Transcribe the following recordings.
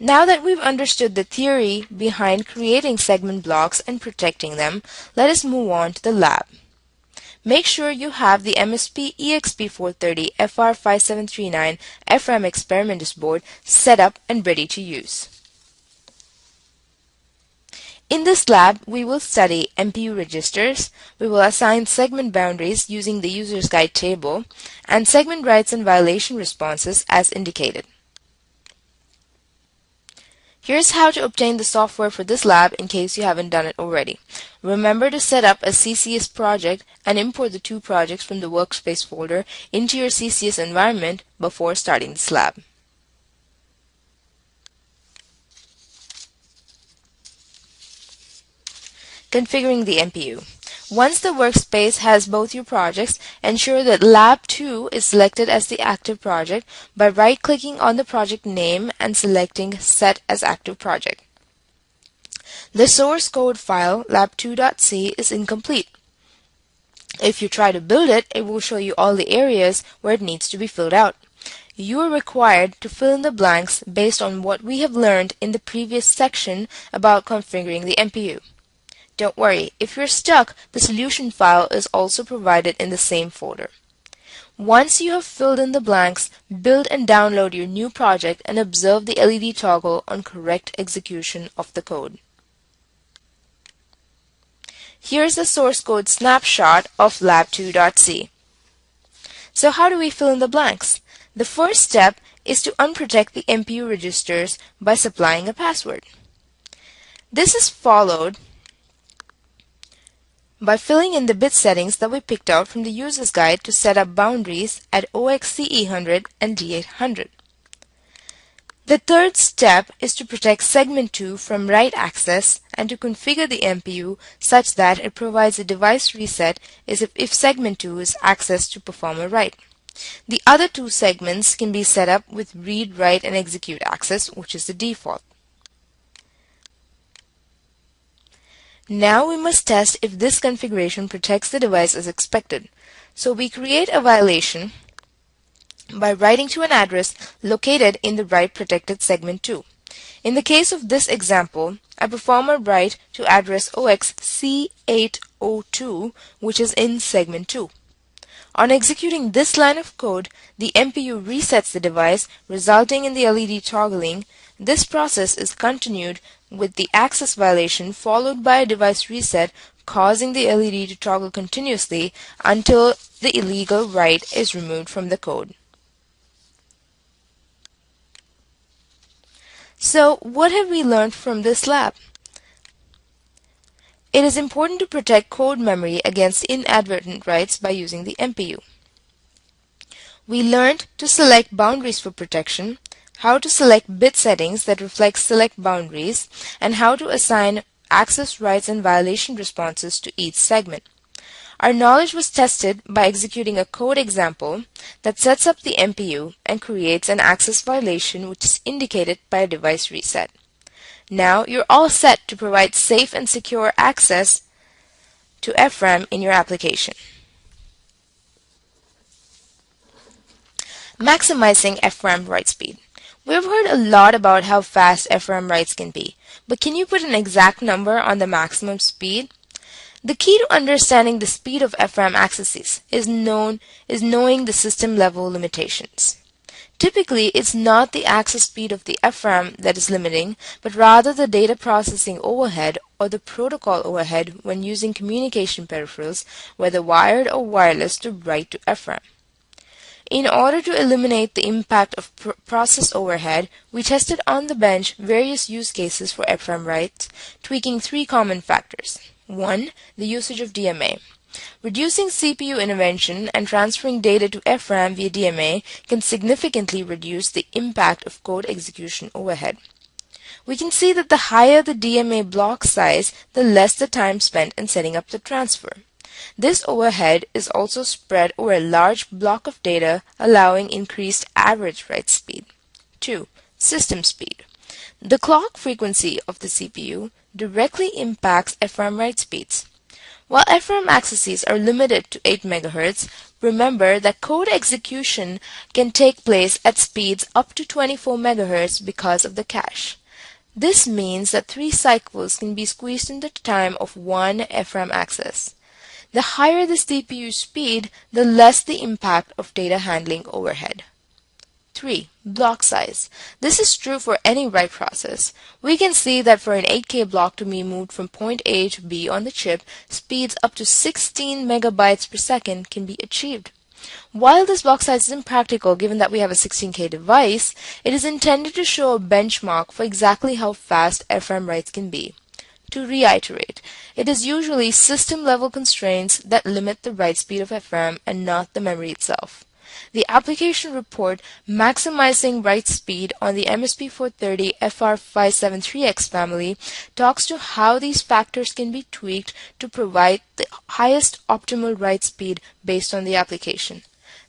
Now that we've understood the theory behind creating segment blocks and protecting them, let us move on to the lab. Make sure you have the MSP EXP430 FR5739 FRAM experimenters board set up and ready to use. In this lab, we will study MPU registers, we will assign segment boundaries using the user's guide table, and segment rights and violation responses as indicated. Here's how to obtain the software for this lab in case you haven't done it already. Remember to set up a CCS project and import the two projects from the workspace folder into your CCS environment before starting this lab. Configuring the MPU. Once the workspace has both your projects, ensure that Lab 2 is selected as the active project by right-clicking on the project name and selecting Set as Active Project. The source code file lab2.c is incomplete. If you try to build it, it will show you all the areas where it needs to be filled out. You are required to fill in the blanks based on what we have learned in the previous section about configuring the MPU. Don't worry, if you're stuck, the solution file is also provided in the same folder. Once you have filled in the blanks, build and download your new project and observe the LED toggle on correct execution of the code. Here's the source code snapshot of lab2.c. So how do we fill in the blanks? The first step is to unprotect the MPU registers by supplying a password. This is followed by filling in the bit settings that we picked out from the user's guide to set up boundaries at OXCE100 and D800. The third step is to protect segment 2 from write access and to configure the MPU such that it provides a device reset if segment 2 is accessed to perform a write. The other two segments can be set up with read, write, and execute access, which is the default. Now we must test if this configuration protects the device as expected. So we create a violation by writing to an address located in the write protected segment 2. In the case of this example, I perform a write to address OXC802, which is in segment 2. On executing this line of code, the MPU resets the device, resulting in the LED toggling. This process is continued with the access violation followed by a device reset, causing the LED to toggle continuously until the illegal write is removed from the code. So, what have we learned from this lab? It is important to protect code memory against inadvertent writes by using the MPU. We learned to select boundaries for protection, how to select bit settings that reflect select boundaries, and how to assign access rights and violation responses to each segment. Our knowledge was tested by executing a code example that sets up the MPU and creates an access violation which is indicated by a device reset. Now you're all set to provide safe and secure access to FRAM in your application. Maximizing FRAM write speed. We've heard a lot about how fast FRAM writes can be, but can you put an exact number on the maximum speed? The key to understanding the speed of FRAM accesses is knowing the system level limitations. Typically, it's not the access speed of the FRAM that is limiting, but rather the data processing overhead or the protocol overhead when using communication peripherals, whether wired or wireless, to write to FRAM. In order to eliminate the impact of process overhead, we tested on the bench various use cases for FRAM writes, tweaking three common factors. 1. The usage of DMA. Reducing CPU intervention and transferring data to FRAM via DMA can significantly reduce the impact of code execution overhead. We can see that the higher the DMA block size, the less the time spent in setting up the transfer. This overhead is also spread over a large block of data, allowing increased average write speed. 2. System speed. The clock frequency of the CPU directly impacts FRAM write speeds. While FRAM accesses are limited to 8 MHz, remember that code execution can take place at speeds up to 24 MHz because of the cache. This means that 3 cycles can be squeezed into the time of one FRAM access. The higher the CPU speed, the less the impact of data handling overhead. 3. Block size. This is true for any write process. We can see that for an 8K block to be moved from point A to B on the chip, speeds up to 16 megabytes per second can be achieved. While this block size is impractical given that we have a 16K device, it is intended to show a benchmark for exactly how fast FRAM writes can be. To reiterate, it is usually system-level constraints that limit the write speed of FRAM and not the memory itself. The application report Maximizing Write Speed on the MSP430 FR573X family talks to how these factors can be tweaked to provide the highest optimal write speed based on the application.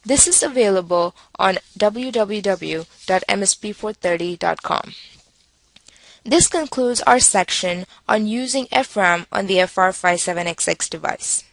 This is available on www.msp430.com. This concludes our section on using FRAM on the FR57XX device.